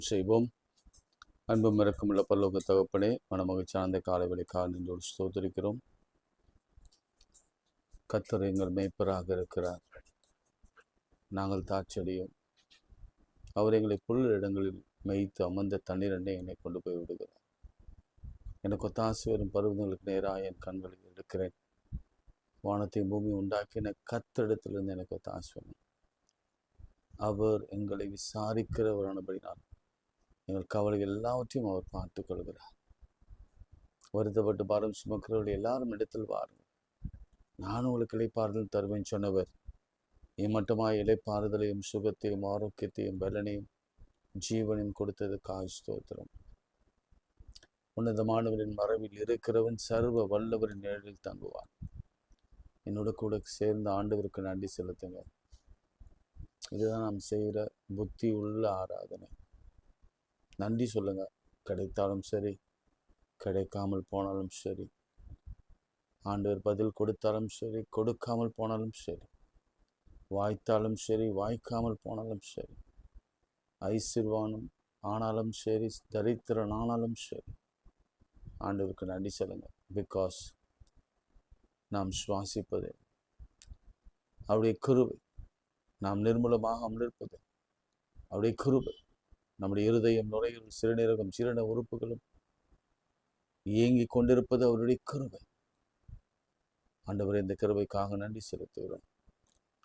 செய்வோம். அன்பும் இறக்கமுள்ள பரலோக தகப்பனே, மனமகிழ்ச்சார்ந்த காலைவெளி நின்றோடு ஸ்தோத்திரிக்கிறோம். கர்த்தர் எங்கள் மேய்ப்பராக இருக்கிறார். நாங்கள் தாட்சடியும் அவர் எங்களை புல் இடங்களில் மேய்த்து அமர்ந்த தண்ணீர் எண்ணெய் என்னை கொண்டு போய் விடுகிறார். எனக்கு ஒத்தாசை வரும் பருவங்களுக்கு நேராக என் கண்களை எடுக்கிறேன். வானத்தை பூமி உண்டாக்கின கர்த்தரிடத்திலிருந்து எனக்கு ஒத்தாசை வரும். அவர் எங்களை விசாரிக்கிறவரானபடினால் எங்கள் கவலைகள் எல்லாவற்றையும் அவர் பார்த்துக் கொள்கிறார். வருத்தப்பட்டு பாரம் சுமக்கிறவர்கள் எல்லாரும் இடத்தில் வாருங்கள், நான் உங்களுக்கு இளைப்பாறுதல் தருவேன் சொன்னவர் இம்மட்டுமாய் இளைப்பாறுதலையும் சுகத்தையும் ஆரோக்கியத்தையும் பலனையும் ஜீவனையும் கொடுத்ததுக்காக ஸ்தோத்திரம். உன்னதமானவரின் மறைவில் இருக்கிறவன் சர்வ வல்லவரின் நிழலில் தங்குவான். என்னோட கூட சேர்ந்த ஆண்டவருக்கு நன்றி செலுத்துங்க. இதுதான் நாம் செய்கிற புத்தி உள்ள ஆராதனை. நன்றி சொல்லுங்க. கிடைத்தாலும் சரி, கிடைக்காமல் போனாலும் சரி, ஆண்டவர் பதில் கொடுத்தாலும் சரி, கொடுக்காமல் போனாலும் சரி, வாய்த்தாலும் சரி, வாய்க்காமல் போனாலும் சரி, ஐஸ்வர்வானும் ஆனாலும் சரி, தரித்திரன் ஆனாலும் சரி, ஆண்டவருக்கு நன்றி சொல்லுங்க. பிகாஸ் நாம் சுவாசிப்பது அவருடைய கிருபை, நாம் நிர்மூலமாக அமர்ந்திருப்பது அவருடைய கிருபை, நம்முடைய இருதயம், நுரையீரல், சிறுநீரகம், ஜீரண உறுப்புகளும் இயங்கிக் கொண்டிருப்பது அவருடைய கிருபை. ஆண்டவர் இந்த கிருபைக்காக நன்றி செலுத்துகிறோம்.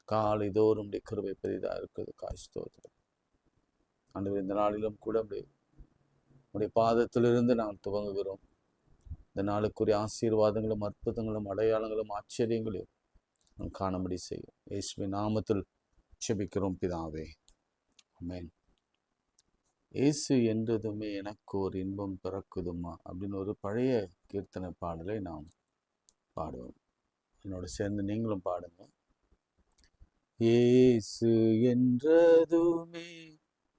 காலை தோறும் கிருபை பெரிதாக இருக்கிறது. காய்ஸ்தோத்திரம். ஆண்டவர் இந்த நாளிலும் கூட உடைய பாதத்திலிருந்து நாங்கள் துவங்குகிறோம். இந்த நாளுக்குரிய ஆசீர்வாதங்களும் அற்புதங்களும் அடையாளங்களும் ஆச்சரியங்களையும் நாம் காணும்படி செய்யும். இயேசுவின் நாமத்தில் ஜெபிக்கிறோம் பிதாவே, ஆமென். இயேசு என்றதுமே எனக்கு ஒரு இன்பம் பிறக்குதுமா அப்படின்னு ஒரு பழைய கீர்த்தனை பாடலை நாம் பாடுவோம். என்னோட சேர்ந்து நீங்களும் பாடுங்க. இயேசு என்றதுமே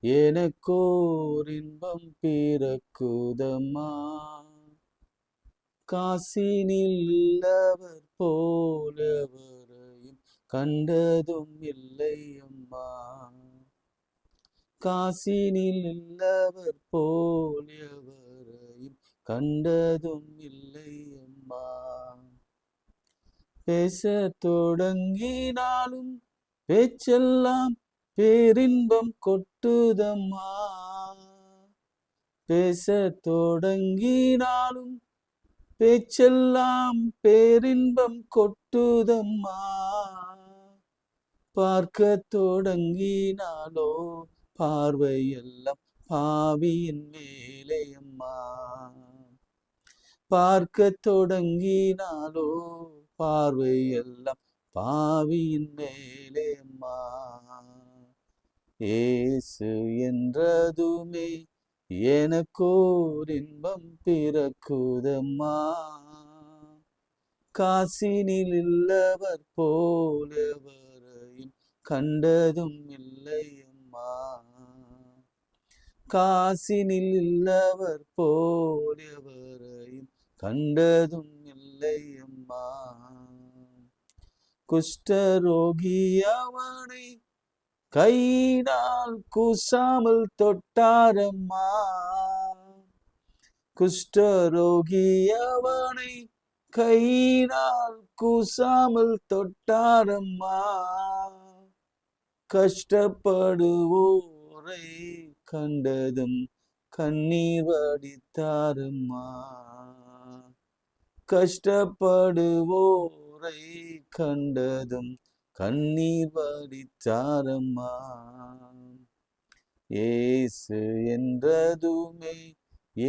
எனக்கோர் இன்பம் பிறக்குதம்மா, காசினில் இல்லவர் போலவரையும் கண்டதும் இல்லை அம்மா, காசினில் இல்லவர் போலவரையும் கண்டதும் இல்லை அம்மா, பேச தொடங்கினாலும் பேச்செல்லாம் பேரின்பம் கொட்டுதம்மா, பேச தொடங்கினாலும் பேச்செல்லாம் பேரின்பம் கொட்டுதம்மா, பார்க்க தொடங்கினாலோ பார்வையெல்லாம் பாவியின் மேலே அம்மா, பார்க்க தொடங்கினாலோ பார்வையெல்லாம் பாவியின் மேலே அம்மா, இயேசு என்றதுமே எனக்கோர் இன்பம் பிறக்குதம்மா, காசினில் இல்லவர் போலவரையும் கண்டதும் இல்லை அம்மா, காசினில் இல்லவர் போலவரையும் கண்டதும் இல்லை அம்மா, குஷ்டரோகி அவனை கையினால் கூசாமல் தொட்டாரம்மா, குஷ்டரோகி அவனை கையினால் கூசாமல் தொட்டாரம்மா, கஷ்டப்படுவோரை கண்டதும் கண்ணீர் வடித்தாரம்மா, கஷ்டப்படுவோரை கண்டதும் கண்ணீர் வடித்தாரம்மா, இயேசு என்றதுமே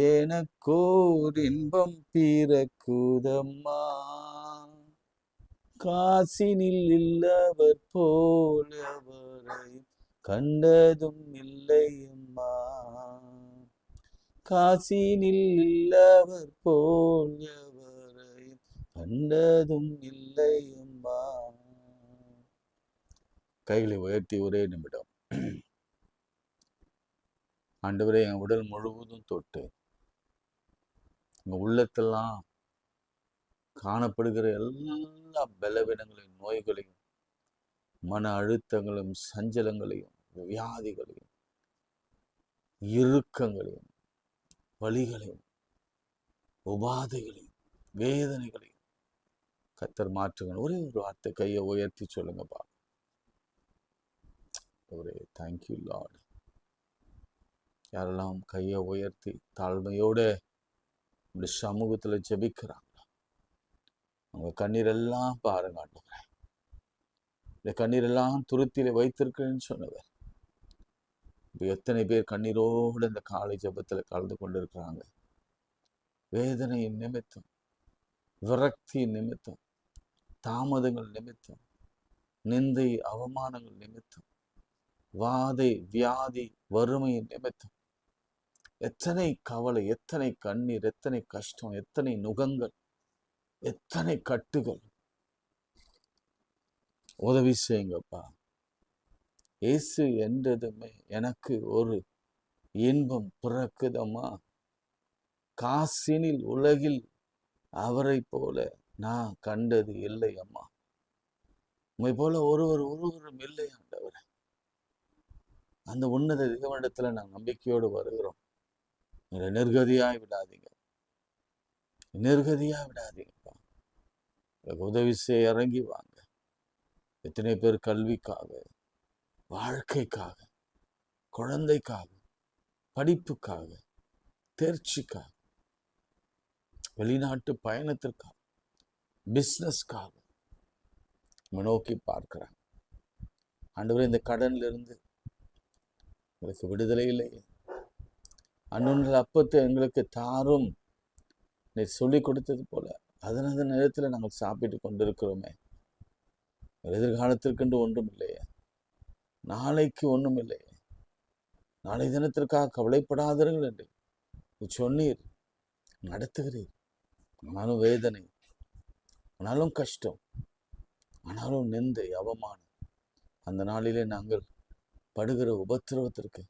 எனக்கோர் இன்பம் பிறக்குதம்மா, காசினில் இல்லவர் போலவரை கண்டதும் இல்லை அம்மா, காசினில் இல்லவர் போலவரை கண்டதும் இல்லை அம்மா. கைகளை உயர்த்தி ஒரே நிமிடம். ஆண்டவரே, என் உடல் முழுவதும் தொட்டு எங்கள் உள்ளத்தெல்லாம் காணப்படுகிற எல்லா பலவீனங்களையும், நோய்களையும், மன அழுத்தங்களையும், சஞ்சலங்களையும், வியாதிகளையும் இறுக்கங்களையும் வலிகளையும் உபாதைகளையும் வேதனைகளையும் கர்த்தர் மாற்றுங்க. ஒரே ஒரு வார்த்தை கையை உயர்த்தி சொல்லுங்கப்பா. ஒரே தேங்க்யூ லார்ட். யாரெல்லாம் கையை உயர்த்தி தாழ்மையோட இந்த சமூகத்துல ஜெபிக்கிறாங்க, அவங்க கண்ணீரெல்லாம் பாருங்க ஆண்டவரே. இந்த கண்ணீரெல்லாம் துருத்தியில வைத்திருக்கிறேன்னு சொன்னவர். இப்போ எத்தனை பேர் கண்ணீரோடு இந்த காலை ஜெபத்துல கலந்து கொண்டு இருக்கிறாங்க. வேதனையின் நிமித்தம், விரக்தியின் நிமித்தம், தாமதங்கள் நிமித்தம், நிந்தை அவமானங்கள் நிமித்தம், வாதை வியாதி வறுமையின் நிமித்தம் எத்தனை கவலை, எத்தனை கண்ணீர், எத்தனை கஷ்டம், எத்தனை நுகங்கள், எத்தனை கட்டுகள். உதவி செய்யுங்கப்பா. இயேசு என்றதுமே எனக்கு ஒரு இன்பம் பிறக்குதம்மா. காசினில் உலகில் அவரை போல நான் கண்டது இல்லை அம்மா. உண்மை போல ஒருவரும் இல்லை ஆண்டவர். அந்த உன்னத தேவனிடத்துல நான் நம்பிக்கையோடு வருகிறோம். நிர்கதியாய் விடாதீங்க, நிர்கதியா விடாதீங்கப்பா. உதவி செய்ய இறங்கி வாங்க. எத்தனை பேர் கல்விக்காக, வாழ்க்கைக்காக, குழந்தைக்காக, படிப்புக்காக, தேர்ச்சிக்காக, வெளிநாட்டு பயணத்திற்காக, பிஸ்னஸ்க்காக நோக்கி பார்க்கிறாங்க. ஆண்டவரே, இந்த கடன்ல இருந்து எங்களுக்கு விடுதலை இல்லையே. அன்னுள்ள அப்பத்தை எங்களுக்கு தாரும் நீ சொல்லி கொடுத்தது போல அதனது நேரத்தில் நாங்கள் சாப்பிட்டு கொண்டிருக்கிறோமே. எதிர்காலத்திற்கென்று ஒன்றும் இல்லையே, நாளைக்கு ஒன்றும் இல்லையே, நாளை தினத்திற்காக கவலைப்படாதீர்கள் என்று சொன்னீர், நடத்துகிறீர். ஆனாலும் வேதனை, ஆனாலும் கஷ்டம், ஆனாலும் நிந்தை அவமானம், அந்த நாளிலே நாங்கள் படுகிற உபத்திரவத்திற்கு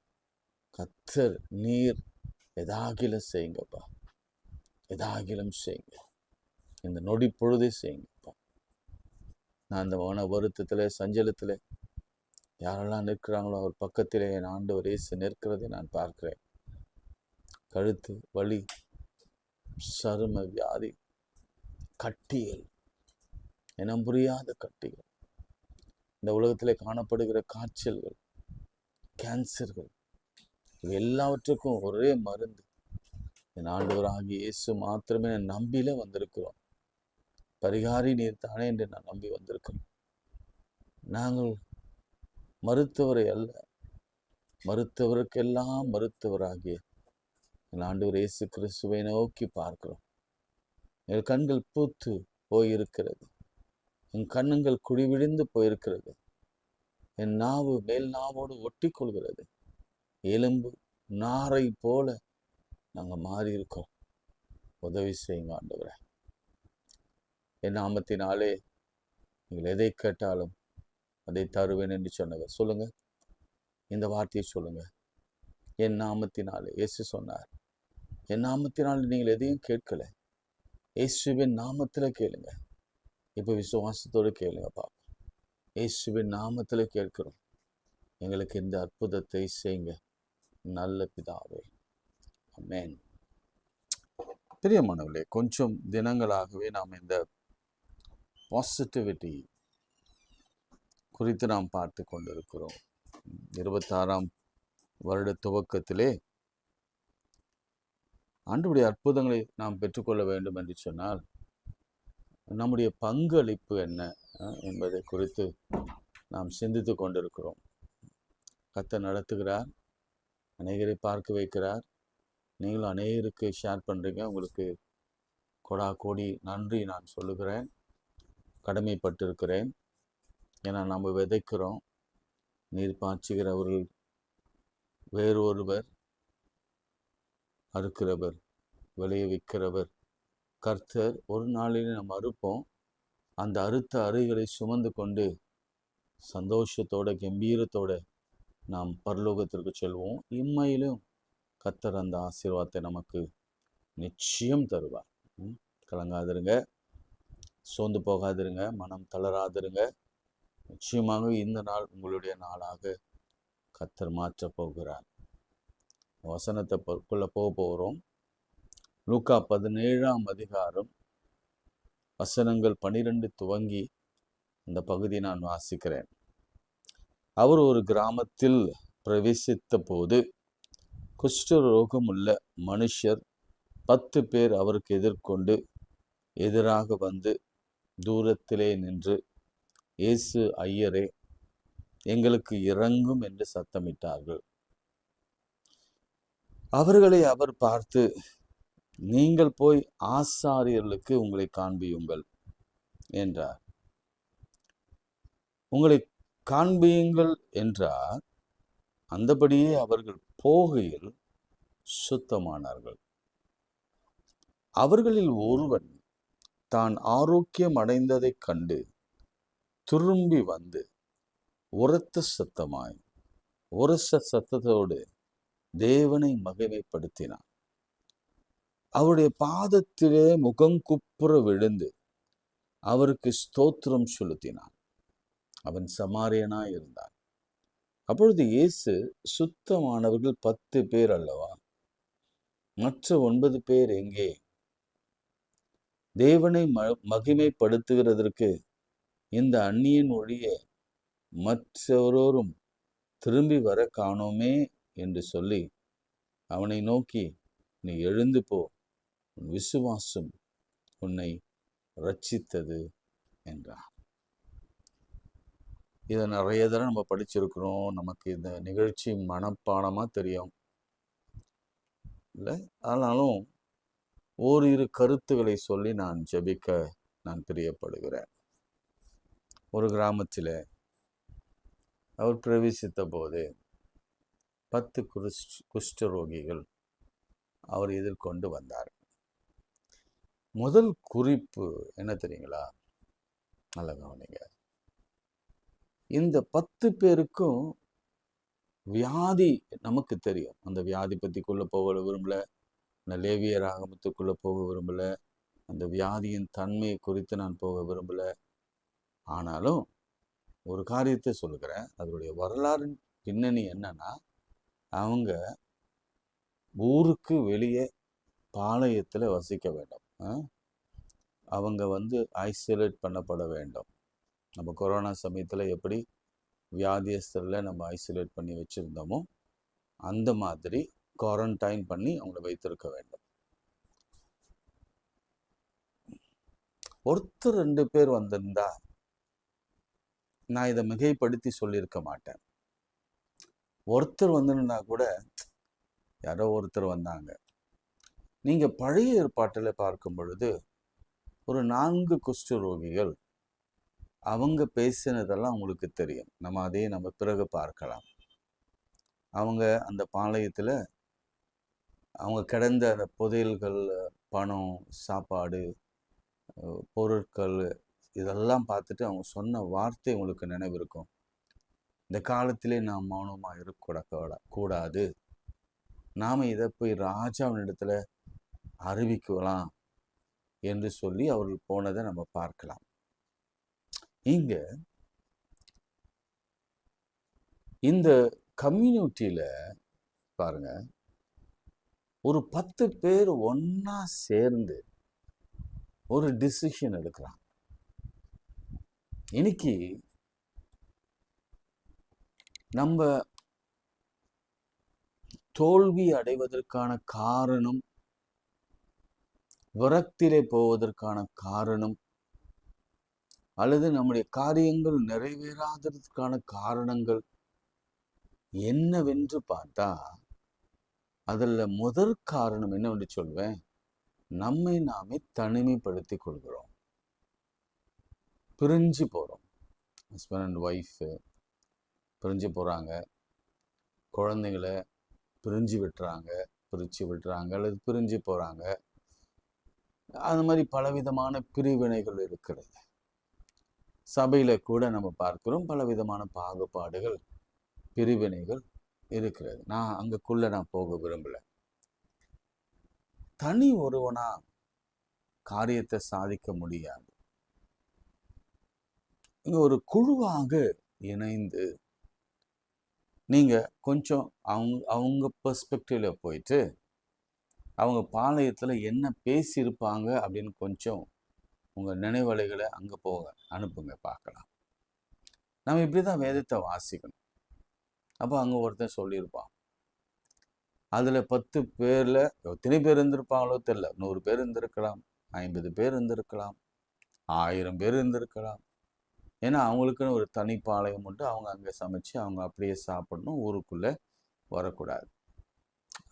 கர்த்தர் நீர் எதாகிலும் செய்யுங்கப்பா, எதாகிலும் செய்யுங்க. இந்த நொடி பொழுதே செய்யுங்கப்பா. நான் இந்த மன வருத்தத்தில் சஞ்சலத்தில் யாரெல்லாம் நிற்கிறாங்களோ அவர் பக்கத்திலே என் ஆண்டவர் இயேசு நிற்கிறதை நான் பார்க்கிறேன். கழுத்து வலி, சரும வியாதி, கட்டிகள், இனம் புரியாத கட்டிகள், இந்த உலகத்திலே காணப்படுகிற காய்ச்சல்கள், கேன்சர்கள், இது எல்லாவற்றுக்கும் ஒரே மருந்து என் ஆண்டவராகிய இயேசு மாத்திரமே நம்பில வந்திருக்கிறோம். பரிகாரி நீர் தானே என்று நான் நம்பி வந்திருக்கிறோம். நாங்கள் மருத்துவரை அல்ல, மருத்துவருக்கெல்லாம் மருத்துவராகிய என் ஆண்டவர் இயேசு கிறிஸ்துவை நோக்கி பார்க்கிறோம். என் கண்கள் பூத்து போயிருக்கிறது, என் கண்ணுங்கள் குழிவிழிந்து போயிருக்கிறது, என் நாவு மேல் நாவோடு ஒட்டி கொள்கிறது, எலும்பு நாரை போல நாங்கள் மாறி இருக்கோம். உதவி செய்யுங்க ஆண்டவரே. என் நாமத்தினாலே நீங்கள் எதை கேட்டாலும் அதை தருவேன் என்று சொன்னவர். சொல்லுங்க, இந்த வார்த்தையை சொல்லுங்க. என் நாமத்தினாலே, இயேசு சொன்னார், என் நாமத்தினாலே நீங்கள் எதையும் கேட்கல, இயேசுவின் நாமத்தில் கேளுங்க. இப்போ விசுவாசத்தோடு கேளுங்க பாப்பா. இயேசுவின் நாமத்தில் கேட்கிறோம், எங்களுக்கு இந்த அற்புதத்தை செய்யுங்க நல்ல பிதாவே, ஆமென். பிரியமானவர்களே, கொஞ்சம் தினங்களாகவே நாம் இந்த பாசிட்டிவிட்டி குறித்து நாம் பார்த்து கொண்டிருக்கிறோம். 26ஆம் வருட துவக்கத்திலே ஆண்டவருடைய அற்புதங்களை நாம் பெற்றுக்கொள்ள வேண்டும் என்று சொன்னால் நம்முடைய பங்களிப்பு என்ன என்பதை குறித்து நாம் சிந்தித்து கொண்டிருக்கிறோம். கர்த்தர் நடத்துகிறார், அநேகரை பார்க்க வைக்கிறார். நீங்களும் அநேகருக்கு ஷேர் பண்ணுறீங்க. உங்களுக்கு கொடா கோடி நன்றி நான் சொல்லுகிறேன், கடமைப்பட்டிருக்கிறேன். ஏன்னா நம்ம விதைக்கிறோம், நீர் பாய்ச்சுகிறவர்கள் வேறு ஒருவர், அறுக்கிறவர், விளைவிக்கிறவர் கர்த்தர். ஒரு நாளிலே நம்ம அறுப்போம். அந்த அறுத்த அறைகளை சுமந்து கொண்டு சந்தோஷத்தோட கம்பீரத்தோட நாம் பரலோகத்திற்கு செல்வோம். இம்மையிலும் கர்த்தர் அந்த ஆசீர்வாதத்தை நமக்கு நிச்சயம் தருவார். கலங்காதிருங்க, சோர்ந்து போகாதிருங்க, மனம் தளராதிருங்க. நிச்சயமாக இந்த நாள் உங்களுடைய நாளாக கர்த்தர் மாற்றப் போகிறார். வசனத்தை போக போகிறோம். லூக்கா 17ஆம் அதிகாரம் வசனங்கள் 12 துவங்கி இந்த பகுதியை நான் வாசிக்கிறேன். அவர் ஒரு கிராமத்தில் பிரவேசித்த போது குஷ்டரோகம் உள்ள மனுஷர் 10 பேர் அவருக்கு எதிராக வந்து தூரத்திலே நின்று, இயேசு ஐயரே, எங்களுக்கு இரங்கும் என்று சத்தமிட்டார்கள். அவர்களை அவர் பார்த்து, நீங்கள் போய் ஆசாரியர்களுக்கு உங்களை காண்பியுங்கள் என்றார். உங்களை காண்பியுங்கள் என்றார். அந்தபடியே அவர்கள் போகையில் சுத்தமானார்கள். அவர்களில் ஒருவன் தான் ஆரோக்கியம் அடைந்ததைக் கண்டு திரும்பி வந்து உரத்த சத்தத்தோடு தேவனை மகிமைப்படுத்தினான். அவருடைய பாதத்திலே முகங்குப்புற விழுந்து அவருக்கு ஸ்தோத்திரம் செலுத்தினான். அவன் சமாரியனாய் இருந்தான். அப்பொழுது இயேசு, சுத்தமானவர்கள் 10 பேர் அல்லவா, மற்ற 9 பேர் எங்கே? தேவனை மகிமைப்படுத்துகிறதற்கு இந்த அந்நியன் ஒழிய மற்றவரோரும் திரும்பி வர காணோமே என்று சொல்லி அவனை நோக்கி, நீ எழுந்து போ, உன் விசுவாசம் உன்னை ரட்சித்தது என்றார். இதை நிறைய தடவை நம்ம படிச்சிருக்கிறோம். நமக்கு இந்த நிகழ்ச்சி மனப்பாடமா தெரியும் இல்லை? ஆனாலும் ஓரிரு கருத்துக்களை சொல்லி நான் ஜெபிக்க நான் பிரியப்படுகிறேன். ஒரு கிராமத்தில் அவர் பிரவேசித்த போது 10 குஷ்டரோகிகள் அவர் எதிர்கொண்டு வந்தார். முதல் குறிப்பு என்ன தெரியுங்களா? நல்ல கவனிங்க. இந்த 10 பேருக்கும் வியாதி நமக்கு தெரியும். அந்த வியாதி பற்றிக்குள்ளே போக விரும்பல, அந்த லேவியர் ஆகமத்துக்குள்ளே போக விரும்பல, அந்த வியாதியின் தன்மையை குறித்து நான் போக விரும்பல. ஆனாலும் ஒரு காரியத்தை சொல்லுகிறேன். அதனுடைய வரலாறு பின்னணி என்னன்னா, அவங்க ஊருக்கு வெளியே பாளையத்தில் வசிக்க வேண்டும். அவங்க ஐசோலேட் பண்ணப்பட வேண்டும். நம்ம கொரோனா சமயத்தில் எப்படி வியாதியஸ்தரில் நம்ம ஐசோலேட் பண்ணி வச்சுருந்தோமோ அந்த மாதிரி குவாரண்டைன் பண்ணி அவங்கள வைத்திருக்க வேண்டும். ஒருத்தர் 2 பேர் வந்திருந்தா நான் இதை மிகைப்படுத்தி சொல்லியிருக்க மாட்டேன். ஒருத்தர் வந்திருந்தா கூட யாரோ ஒருத்தர் வந்தாங்க. நீங்கள் பழைய ஏற்பாட்டில் பார்க்கும் பொழுது ஒரு 4 குஷ்டரோகிகள் அவங்க பேசினதெல்லாம் உங்களுக்கு தெரியும். நம்ம பிறகு பார்க்கலாம். அவங்க அந்த பாளையத்தில் அவங்க கிடந்த அந்த புதையல்கள், பணம், சாப்பாடு, பொருட்கள் இதெல்லாம் பார்த்துட்டு அவங்க சொன்ன வார்த்தை உங்களுக்கு நினைவு இருக்கும். இந்த காலத்திலே நாம் மௌனமாக இருக்கக்கூடாது, நாம் இதை போய் ராஜாவினிடத்தில் அறிவிக்கலாம் என்று சொல்லி அவர்கள் போனதை நம்ம பார்க்கலாம். இங்க இந்த கம்யூனிட்டியில பாருங்க, ஒரு 10 பேர் ஒன்னா சேர்ந்து ஒரு டிசிஷன் எடுக்கிறாங்க. இன்னைக்கு நம்ம தோல்வி அடைவதற்கான காரணம், விரக்தியிலே போவதற்கான காரணம், அல்லது நம்முடைய காரியங்கள் நிறைவேறாததற்கான காரணங்கள் என்னவென்று பார்த்தா, அதில் முதற் காரணம் என்னவென்று சொல்வேன், நம்மை நாமே தனிமைப்படுத்தி கொள்கிறோம். பிரிஞ்சு போகிறோம். ஹஸ்பண்ட் அண்ட் ஒய்ஃபு பிரிஞ்சு போகிறாங்க, குழந்தைங்களை பிரிஞ்சு விட்டுறாங்க அல்லது பிரிஞ்சு போகிறாங்க. அது மாதிரி பலவிதமான பிரிவினைகள் இருக்கிறது. சபையில் கூட நம்ம பார்க்கிறோம் பலவிதமான பாகுபாடுகள், பிரிவினைகள் இருக்கிறது. நான் அங்கக்குள்ள நான் போக விரும்பல. தனி ஒருவனா காரியத்தை சாதிக்க முடியாது. இங்க ஒரு குழுவாக இணைந்து நீங்கள் கொஞ்சம் அவங்க பெர்ஸ்பெக்டிவில் போயிட்டு அவங்க பாளையத்தில் என்ன பேசியிருப்பாங்க அப்படின்னு கொஞ்சம் உங்கள் நினைவலைகளை அங்கே போக அனுப்புங்க, பார்க்கலாம். நம்ம இப்படி தான் வேதத்தை வாசிக்கணும். அப்போ அங்கே ஒருத்தன் சொல்லியிருப்பான், அதில் 10 பேரில் எத்தனை பேர் இருந்திருப்பாங்களோ தெரில, 100 பேர் இருந்திருக்கலாம், 50 பேர் இருந்திருக்கலாம், 1000 பேர் இருந்திருக்கலாம். ஏன்னா அவங்களுக்குன்னு ஒரு தனிப்பாளையம் உண்டு. அவங்க அங்கே சமைச்சு அவங்க அப்படியே சாப்பிடணும், ஊருக்குள்ளே வரக்கூடாது.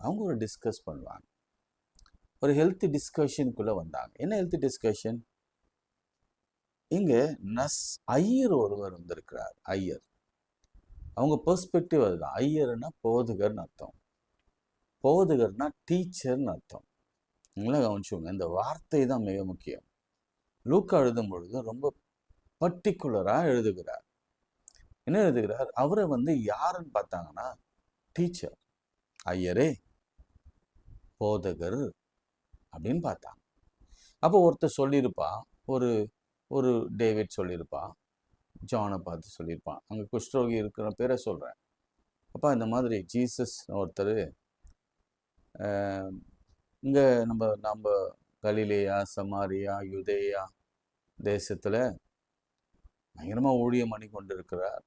அவங்க ஒரு டிஸ்கஸ் பண்ணுவாங்க. ஒரு ஹெல்த் டிஸ்கஷனுக்குள்ளே வந்தாங்க. என்ன ஹெல்த் டிஸ்கஷன்? இங்கே ஐயர் ஒருவர் வந்திருக்கிறார். ஐயர், அவங்க பெர்ஸ்பெக்டிவ் அதுதான். ஐயர்னா போதகர்னு அர்த்தம். போதகர்னா டீச்சர்னு அர்த்தம். நீங்களா கவனிச்சுங்க, இந்த வார்த்தை தான் மிக முக்கியம். லூக்கா எழுதும் பொழுது ரொம்ப பர்டிகுலராக எழுதுகிறார். என்ன எழுதுகிறார்? அவரை யாருன்னு பார்த்தாங்கன்னா டீச்சர், ஐயரே, போதகர் அப்படின்னு பார்த்தாங்க. அப்போ ஒருத்தர் சொல்லியிருப்பான், ஒரு ஒரு டேவிட் சொல்லியிருப்பான், ஜானை பார்த்து சொல்லியிருப்பான். அங்கே குஷ்டரோகி இருக்கிற பேரை சொல்கிறேன். அப்போ இந்த மாதிரி ஜீசஸ் ஒருத்தர் இங்கே நம்ம கலிலேயா, சமாரியா, யுதேயா தேசத்தில் பயங்கரமாக ஊழியம் பண்ணி கொண்டு இருக்கிறார்.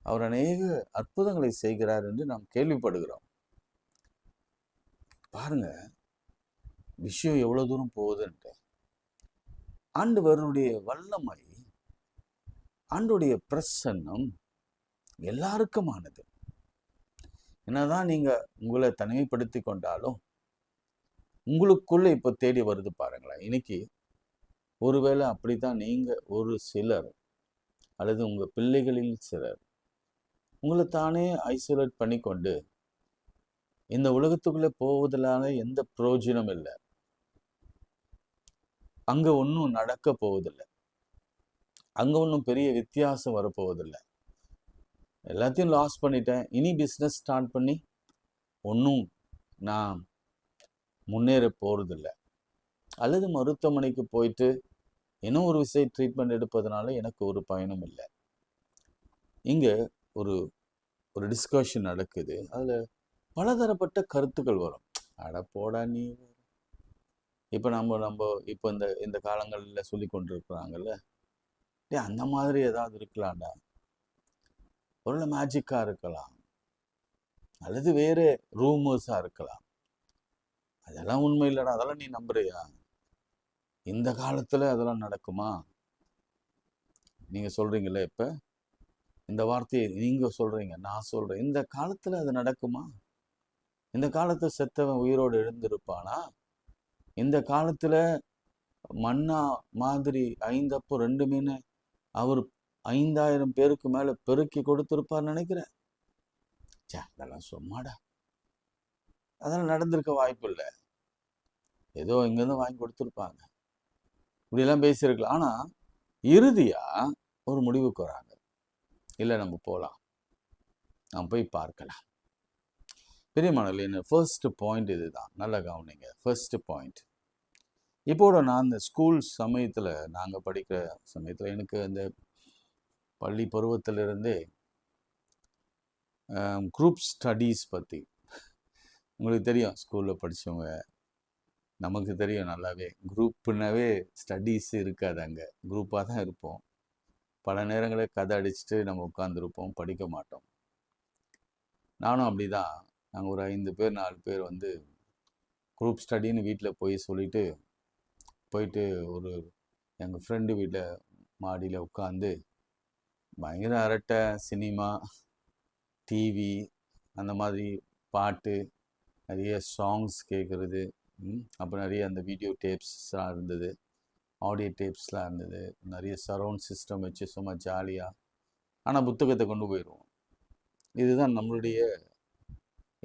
அவர் அநேக அற்புதங்களை செய்கிறார் என்று நாம் கேள்விப்படுகிறோம். பாருங்க விஷயம் எவ்வளோ தூரம் போகுதுன்ட்டு. ஆண்டவருடைய வல்லமை, ஆண்டுடைய பிரசன்னம் எல்லாருக்குமானது. என்னதான் நீங்க உங்களை தனிமைப்படுத்தி கொண்டாலும் உங்களுக்குள்ள இப்போ தேடி வருது பாருங்களேன். இன்னைக்கு ஒருவேளை அப்படித்தான் நீங்க ஒரு சிலர் அல்லது உங்க பிள்ளைகளில் சிலர் உங்களை தானே ஐசோலேட் பண்ணி கொண்டு இந்த உலகத்துக்குள்ளே போவதிலான எந்த பிரயோஜனம் இல்லை. அங்க ஒன்றும் நடக்க போவதில்லை, அங்க ஒன்றும் பெரிய வித்தியாசம் வரப்போவதில்லை. எல்லாத்தையும் லாஸ் பண்ணிட்டேன், இனி பிஸ்னஸ் ஸ்டார்ட் பண்ணி ஒன்றும் நான் முன்னேற போறதில்லை, அல்லது மருத்துவமனைக்கு போயிட்டு இன்னும் ஒரு விஷயம் ட்ரீட்மெண்ட் எடுப்பதனால எனக்கு ஒரு பயனும் இல்லை. இங்கே ஒரு ஒரு டிஸ்கஷன் நடக்குது. அதில் பலதரப்பட்ட கருத்துக்கள் வரும். அட போடா நீ, இப்போ நம்ம இப்போ இந்த காலங்களில் சொல்லி கொண்டிருக்கிறாங்கல்ல, அந்த மாதிரி ஏதாவது இருக்கலாம்டா, ஒரு மேஜிக்காக இருக்கலாம், அல்லது வேறு ரூமர்ஸாக இருக்கலாம். அதெல்லாம் உண்மை இல்லைடா, அதெல்லாம் நீ நம்புறியா? இந்த காலத்தில் அதெல்லாம் நடக்குமா? நீங்கள் சொல்கிறீங்களே, இப்போ இந்த வார்த்தையை நீங்கள் சொல்கிறீங்க, நான் சொல்கிறேன், இந்த காலத்தில் அது நடக்குமா? இந்த காலத்து செத்தவன் உயிரோடு எழுந்திருப்பானா? இந்த காலத்தில் மன்னா மாதிரி 5 அப்போ 2 மீன் அவர் 5000 பேருக்கு மேலே பெருக்கி கொடுத்துருப்பார் நினைக்கிறேன். அதெல்லாம் சும்மாடா, அதெல்லாம் நடந்திருக்க வாய்ப்பு இல்லை, ஏதோ இங்கேருந்து வாங்கி கொடுத்துருப்பாங்க, இப்படியெல்லாம் பேசியிருக்கலாம். ஆனால் இறுதியாக ஒரு முடிவுக்கு வராங்க, இல்லை நம்ம போகலாம், நாம் போய் பார்க்கலாம். பெரியமானவர்களே, என்ன ஃபர்ஸ்ட் பாயிண்ட் இதுதான், நல்லா கவனிங்க. ஃபர்ஸ்ட் பாயிண்ட், இப்போட நான் இந்த ஸ்கூல் சமயத்தில், நாங்கள் படிக்கிற சமயத்தில், எனக்கு இந்த பள்ளி பருவத்திலிருந்தே குரூப் ஸ்டடீஸ் பற்றி உங்களுக்கு தெரியும். ஸ்கூலில் படித்தவங்க நமக்கு தெரியும் நல்லாவே, குரூப்புனாவே ஸ்டடீஸ் இருக்காது, அங்கே குரூப்பாக தான் இருப்போம். பல நேரங்களில் கதை அடிச்சுட்டு நம்ம உட்காந்துருப்போம், படிக்க மாட்டோம். நானும் அப்படி தான். நாங்கள் ஒரு 5 பேர் 4 பேர் குரூப் ஸ்டடின்னு வீட்டில் போய் சொல்லிட்டு போயிட்டு ஒரு எங்கள் ஃப்ரெண்டு வீட்டில் மாடியில் உட்காந்து பயங்கர அரட்டை, சினிமா, டிவி, அந்த மாதிரி பாட்டு, நிறைய சாங்ஸ் கேட்குறது, அப்புறம் நிறைய அந்த வீடியோ டேப்ஸ்லாம் இருந்தது, ஆடியோ டேப்ஸ்லாம் இருந்தது, நிறைய சரவுண்ட் சிஸ்டம் வச்சு சும்மா ஜாலியாக, ஆனால் புத்தகத்தை கொண்டு போயிடுவோம். இதுதான் நம்மளுடைய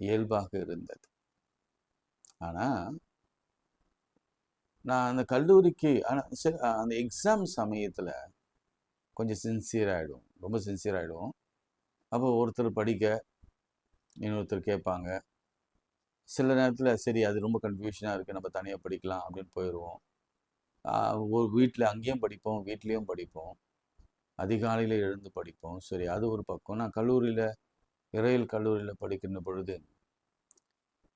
இயல்பாக இருந்தது. ஆனால் நான் அந்த கல்லூரிக்கு அந்த எக்ஸாம் சமயத்தில் கொஞ்சம் சின்சியராகிடும், ரொம்ப சின்சியராகிடும். அப்போ ஒருத்தர் படிக்க இன்னொருத்தர் கேட்பாங்க. சில நேரத்தில் சரி அது ரொம்ப கன்ஃபியூஷனாக இருக்குது, நம்ம தனியாக படிக்கலாம் அப்படின்னு போயிடுவோம். ஒரு வீட்டில் அங்கேயும் படிப்போம், வீட்லேயும் படிப்போம், அதிகாலையில் எழுந்து படிப்போம். சரி, அது ஒரு பக்கம். நான் கல்லூரியில் இறையியல் கல்லூரியில் படிக்கின்ற பொழுது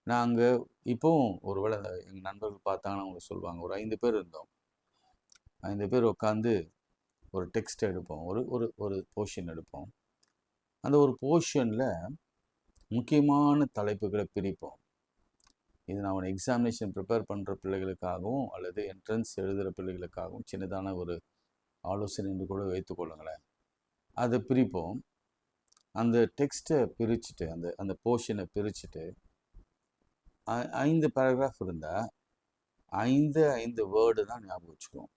நாங்கள் இப்போவும் ஒருவேளை எங்கள் நண்பர்கள் பார்த்தாங்கன்னா அவங்க சொல்லுவாங்க, ஒரு 5 பேர் இருந்தோம். 5 பேர் உட்காந்து ஒரு டெக்ஸ்ட் எடுப்போம், ஒரு ஒரு ஒரு போர்ஷன் எடுப்போம். அந்த ஒரு போர்ஷனில் முக்கியமான தலைப்புகளை பிரிப்போம். இது நான் ஒரு எக்ஸாமினேஷன் ப்ரிப்பேர் பண்ணுற பிள்ளைகளுக்காகவும் அல்லது என்ட்ரன்ஸ் எழுதுகிற பிள்ளைகளுக்காகவும் சின்னதான ஒரு ஆலோசனை என்று கூட வைத்துக்கொள்ளுங்களேன். அதை பிரிப்போம். அந்த டெக்ஸ்ட்டை பிரிச்சுட்டு அந்த அந்த போர்ஷனை பிரிச்சுட்டு 5 பேராகிராஃப் இருந்தால் 5 வேர்டு தான் ஞாபகம் வச்சுக்குவோம்.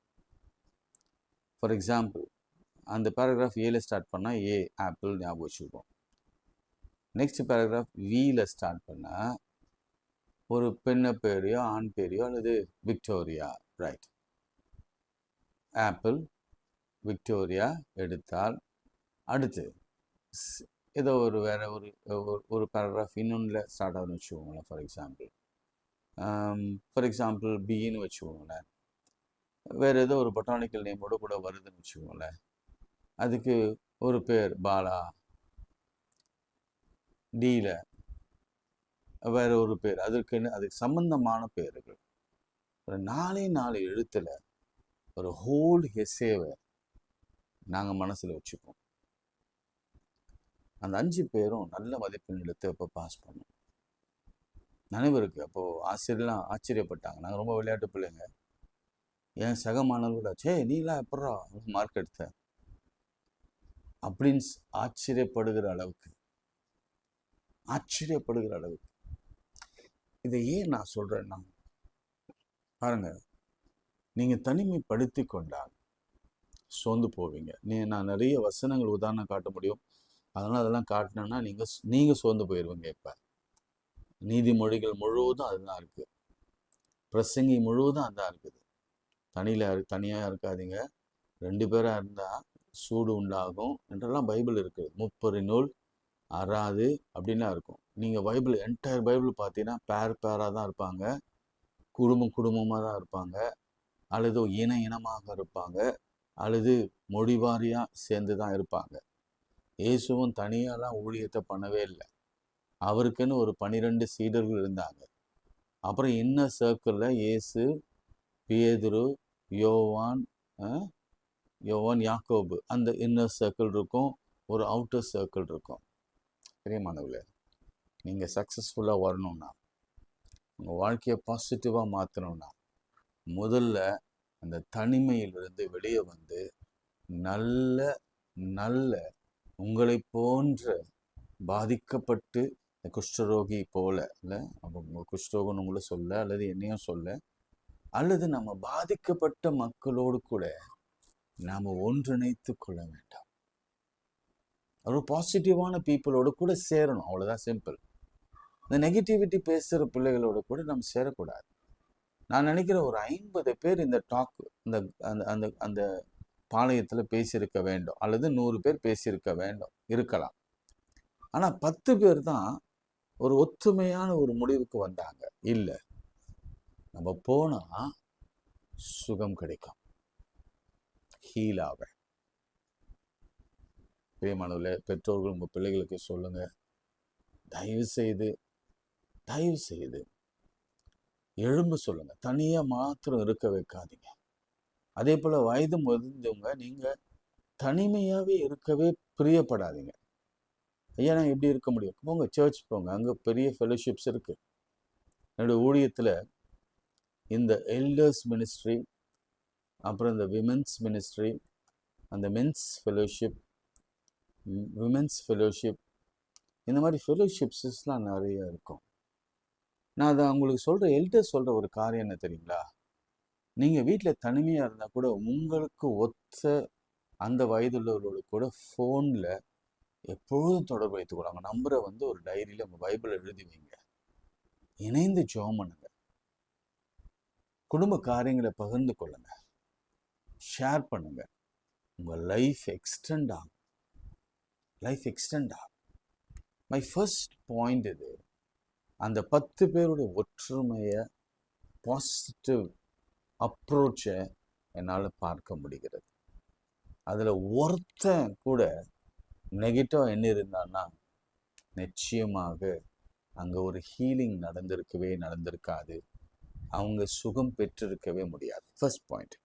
ஃபார் எக்ஸாம்பிள், அந்த பேராகிராஃப் ஏல ஸ்டார்ட் பண்ணால் ஏ ஆப்பிள் ஞாபகம் வச்சுக்குவோம். நெக்ஸ்ட் பேராகிராஃப் வீல ஸ்டார்ட் பண்ணால் ஒரு பெண்ணை பேரையோ ஆண் பேரையோ அல்லது விக்டோரியா, ரைட், ஆப்பிள் விக்டோரியா எடுத்தால் அடுத்து ஏதோ ஒரு வேற ஒரு பேராகிராஃப் இன்னொன்றில் ஸ்டார்ட் ஆகுதுன்னு வச்சுக்கோங்களேன். ஃபார் எக்ஸாம்பிள் பின்னு வச்சுக்கோங்களேன். வேறு ஏதோ ஒரு பொட்டானிக்கல் நேமோட கூட வருதுன்னு வச்சுக்கோங்களேன். அதுக்கு ஒரு பேர் பாலா, டியில் வேற ஒரு பேர், அதுக்கு சம்பந்தமான பேர்கள். ஒரு 4 எழுத்துல ஒரு ஹோல் ஹெசேவை நாங்கள் மனசில் வச்சுப்போம். அந்த 5 பேரும் நல்ல மதிப்பெண் எடுத்து அப்போ பாஸ் பண்ணோம். நினைவிருக்கு. அப்போது ஆசிரியர்லாம் ஆச்சரியப்பட்டாங்க. நாங்கள் ரொம்ப விளையாட்டு பிள்ளைங்க. என் சக மாணவர்களோட, நீலாம் எப்பட்றா மார்க் எடுத்த அப்படின்னு ஆச்சரியப்படுகிற அளவுக்கு இதை ஏன் நான் சொல்கிறேன்னா, பாருங்க, நீங்கள் தனிமைப்படுத்தி கொண்டால் சோர்ந்து போவீங்க. நான் நிறைய வசனங்கள் உதாரணம் காட்ட முடியும். அதனால் அதெல்லாம் காட்டினேன்னா நீங்கள் சோர்ந்து போயிடுவீங்க. இப்போ நீதிமொழிகள் முழுவதும் அதுதான் இருக்குது. பிரசங்கி முழுவதும் அதுதான் இருக்குது. தனியாக இருக்காதீங்க, 2 பேராக இருந்தால் சூடு உண்டாகும் என்றெல்லாம் பைபிள் இருக்குது. 30 நூல் அறாது அப்படின்லாம் இருக்கும். நீங்கள் பைபிள் என்டையர் பைபிள் பார்த்தீங்கன்னா பேராக தான் இருப்பாங்க, குடும்பமாக தான் இருப்பாங்க, அல்லது இனமாக இருப்பாங்க, அல்லது மொழிவாரியாக சேர்ந்து தான் இருப்பாங்க. இயேசுவும் தனியாலாம் ஊழியத்தை பண்ணவே இல்லை. அவருக்குன்னு ஒரு 12 சீடர்கள் இருந்தாங்க. அப்புறம் இன்னர் சர்க்கிளில் இயேசு, பேதுரு, யோவான், யாக்கோபு, அந்த இன்னர் சர்க்கிள் இருக்கும், ஒரு அவுட்டர் சர்க்கிள் இருக்கும். பிரியமானவர்களே, நீங்கள் சக்ஸஸ்ஃபுல்லாக வரணும்னா, உங்கள் வாழ்க்கையை பாசிட்டிவாக மாற்றணும்னா, முதல்ல அந்த தனிமையிலிருந்து வெளியே வந்து நல்ல உங்களை போன்ற பாதிக்கப்பட்டு குஷ்டரோகி போல இல்லை, அப்போ குஷ்டரோகம்னு உங்களை சொல்ல அல்லது என்னையும் சொல்ல, அல்லது நம்ம பாதிக்கப்பட்ட மக்களோடு கூட நாம் ஒன்றிணைத்து கொள்ள வேண்டாம். ஒரு பாசிட்டிவான பீப்புளோடு கூட சேரணும், அவ்வளோதான், சிம்பிள். இந்த நெகட்டிவிட்டி பேசுகிற பிள்ளைகளோடு கூட நம்ம சேரக்கூடாது. நான் நினைக்கிறேன் ஒரு 50 பேர் இந்த டாக் இந்த அந்த அந்த அந்த பாளையத்தில் பேசியிருக்க வேண்டும், அல்லது 100 பேர் பேசியிருக்க வேண்டும், இருக்கலாம். ஆனால் 10 பேர் தான் ஒரு ஒத்துமையான ஒரு முடிவுக்கு வந்தாங்க. இல்லை, நம்ம போனால் சுகம் கிடைக்கும், ஹீலாக. பிரியமானவர்களே, பெற்றோர்கள் உங்கள் பிள்ளைகளுக்கு சொல்லுங்க, தயவு செய்து எழும்ப சொல்லுங்க, தனியாக மாத்திரம் இருக்க வைக்காதீங்க. அதே போல் வயது முதிர்ந்தவங்க, நீங்கள் தனிமையாகவே இருக்கவே பிரியப்படாதீங்க. ஐயா, நான் எப்படி இருக்க முடியும்? போங்க, சர்ச் போங்க, அங்கே பெரிய ஃபெலோஷிப்ஸ் இருக்குது. என்னுடைய ஊழியத்தில் இந்த எல்டர்ஸ் மினிஸ்ட்ரி, அப்புறம் இந்த விமென்ஸ் மினிஸ்ட்ரி, அந்த மென்ஸ் ஃபெலோஷிப், விமென்ஸ் ஃபெலோஷிப், இந்த மாதிரி ஃபெலோஷிப்ஸ்லாம் நிறைய இருக்கும். நான் அதை உங்களுக்கு சொல்கிற எல்டர்ஸ் சொல்கிற ஒரு காரியம் என்ன தெரியுங்களா? நீங்கள் வீட்டில் தனிமையாக இருந்தால் கூட உங்களுக்கு ஒத்த அந்த வயதுள்ளவர்களோடு கூட ஃபோனில் எப்பொழுதும் தொடர்பு வைத்துக்கொள்ளாங்க. நம்பரை ஒரு டைரியில் உங்கள் பைபிள் எழுதி வைங்க, இணைந்து ஜெபம் பண்ணுங்க, குடும்ப காரியங்களை பகிர்ந்து கொள்ளுங்க, ஷேர் பண்ணுங்க. உங்கள் லைஃப் எக்ஸ்டெண்ட் ஆகும். மை ஃபர்ஸ்ட் பாயிண்ட் இது. அந்த 10 பேருடைய ஒற்றுமையை, பாசிட்டிவ் அப்ரோச்சை என்னால் பார்க்க முடிகிறது. அதில் ஒருத்தன் கூட நெகட்டிவாக என்ன இருந்தான்னா நிச்சயமாக அங்க ஒரு ஹீலிங் நடந்திருக்காது. அவங்க சுகம் பெற்றிருக்கவே முடியாது. First point.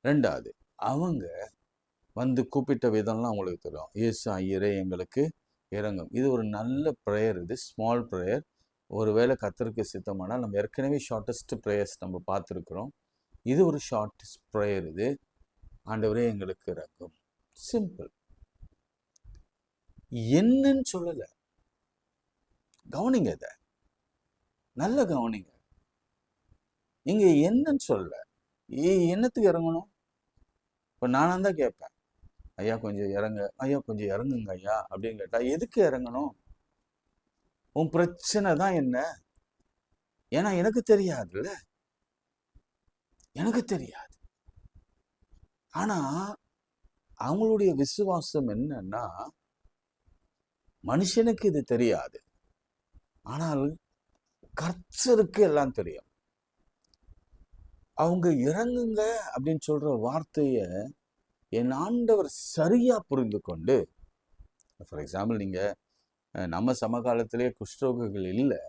ரெண்டாவது, அவங்க வந்து கூப்பிட்ட விதம்லாம் அவங்களுக்கு தெரியும். இயேசு ஐயரே எங்களுக்கு இறங்கும். இது ஒரு நல்ல ப்ரேயர். இது ஸ்மால் ப்ரேயர். ஒருவேளை கர்த்தருக்கு சித்தமானால் நம்ம ஏற்கனவே ஷார்ட்டஸ்ட் ப்ரேயர்ஸ் நம்ம பார்த்துருக்குறோம். இது ஒரு ஷார்ட்டஸ்ட் ப்ரேயர். இது ஆண்டவரே எங்களுக்கு இறங்கும். சிம்பிள். என்னன்னு சொல்லல. கவனிங்க, இத நல்ல கவனிங்க. இங்க என்னன்னு சொல்லல. என்னத்துக்கு இறங்கணும்? இப்ப நானா தான் கேட்பேன், ஐயா கொஞ்சம் இறங்குங்க ஐயா அப்படின்னு கேட்டா எதுக்கு இறங்கணும்? உன் பிரச்சனை தான் என்ன? ஏன்னா எனக்கு தெரியாதுல்ல, எனக்கு தெரியாது. ஆனா அவங்களுடைய விசுவாசம் என்னன்னா, மனுஷனுக்கு இது தெரியாது, ஆனால் கர்த்தருக்கு எல்லாம் தெரியும். அவங்க இறங்குங்க அப்படின்னு சொல்ற வார்த்தைய என் ஆண்டவர் சரியா புரிந்து கொண்டு, ஃபார் எக்ஸாம்பிள் நீங்க நம்ம சமகாலத்திலே குஷ்டரோகிகள் இல்லை.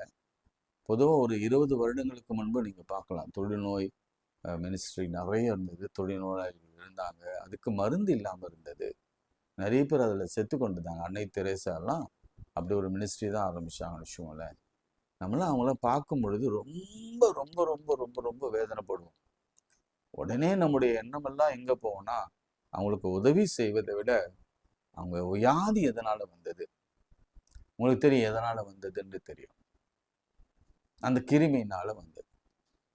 பொதுவாக ஒரு 20 வருடங்களுக்கு முன்பு நீங்க பார்க்கலாம், தொழுநோய் மினிஸ்ட்ரி நிறைய இருந்தது. தொழுநோயாளிகள் இருந்தாங்க, அதுக்கு மருந்து இல்லாமல் இருந்தது. நிறைய பேர் அதில் செத்து கொண்டுதாங்க. அன்னை தெரேசாலாம் அப்படி ஒரு மினிஸ்ட்ரி தான் ஆரம்பிச்சாங்க. விஷயம்ல நம்மளாம் அவங்கள பார்க்கும் பொழுது ரொம்ப ரொம்ப ரொம்ப ரொம்ப ரொம்ப வேதனைப்படுவோம். உடனே நம்முடைய எண்ணமெல்லாம் எங்க போவோம்னா, அவங்களுக்கு உதவி செய்வதை விட அவங்க வியாதி எதனால வந்தது, உங்களுக்கு தெரியும் எதனால வந்ததுன்னு தெரியும், அந்த கிருமியினால வந்தது.